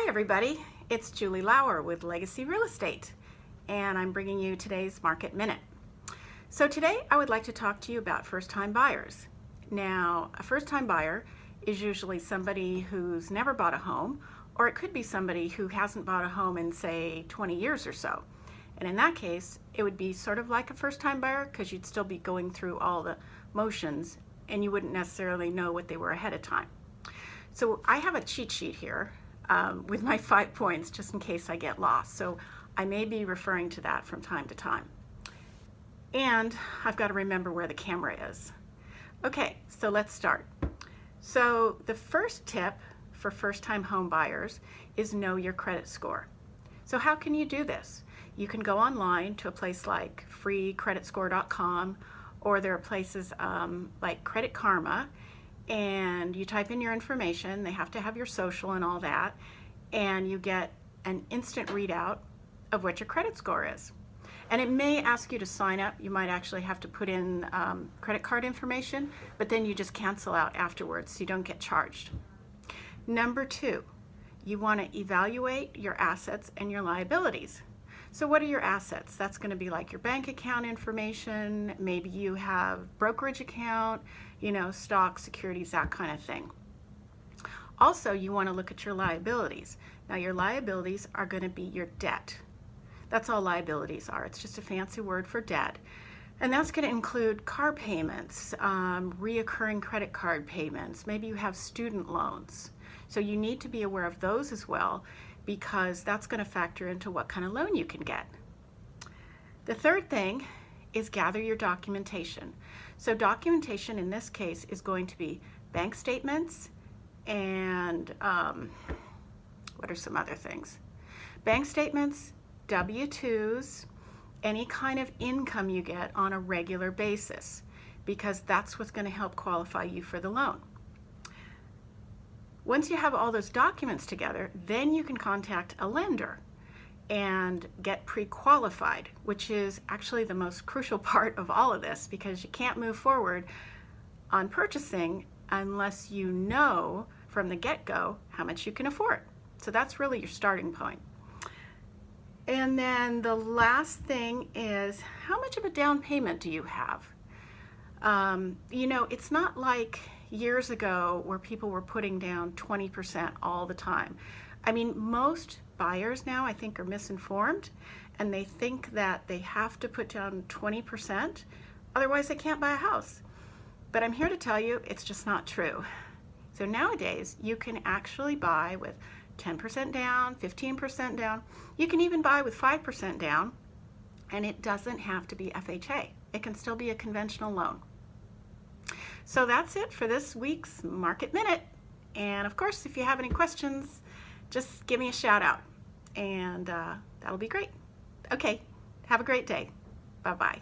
Hi everybody, it's Julie Lauer with Legacy Real Estate, and I'm bringing you today's Market Minute. So today I would like to talk to you about first-time buyers. Now, a first-time buyer is usually somebody who's never bought a home, or it could be somebody who hasn't bought a home in, say, 20 years or so. And in that case, it would be sort of like a first-time buyer because you'd still be going through all the motions and you wouldn't necessarily know what they were ahead of time. So I have a cheat sheet here with my 5 points just in case I get lost. So I may be referring to that from time to time. And I've got to remember where the camera is. Okay, so let's start. So the first tip for first-time home buyers is know your credit score. So how can you do this? You can go online to a place like freecreditscore.com, or there are places like Credit Karma, and you type in your information. They have to have your social and all that, and you get an instant readout of what your credit score is. And it may ask you to sign up. You might actually have to put in credit card information, but then you just cancel out afterwards so you don't get charged. Number 2, you want to evaluate your assets and your liabilities. So what are your assets? That's going to be like your bank account information. Maybe you have brokerage account, stocks, securities, that kind of thing. Also, you want to look at your liabilities. Now, your liabilities are going to be your debt. That's all liabilities are. It's just a fancy word for debt. And that's going to include car payments, reoccurring credit card payments. Maybe you have student loans. So you need to be aware of those as well, because that's going to factor into what kind of loan you can get. The third thing is gather your documentation. So documentation in this case is going to be bank statements and what are some other things? Bank statements, W-2s, any kind of income you get on a regular basis, because that's what's going to help qualify you for the loan. Once you have all those documents together, then you can contact a lender and get pre-qualified, which is actually the most crucial part of all of this, because you can't move forward on purchasing unless you know from the get-go how much you can afford. So that's really your starting point. And then the last thing is, how much of a down payment do you have? It's not like years ago where people were putting down 20% all the time. I mean, most buyers now, I think, are misinformed, and they think that they have to put down 20%, otherwise they can't buy a house. But I'm here to tell you it's just not true. So nowadays, you can actually buy with 10% down, 15% down. You can even buy with 5% down, and it doesn't have to be FHA. It can still be a conventional loan. So that's it for this week's Market Minute. And of course, if you have any questions, just give me a shout out, and that'll be great. Okay, have a great day. Bye-bye.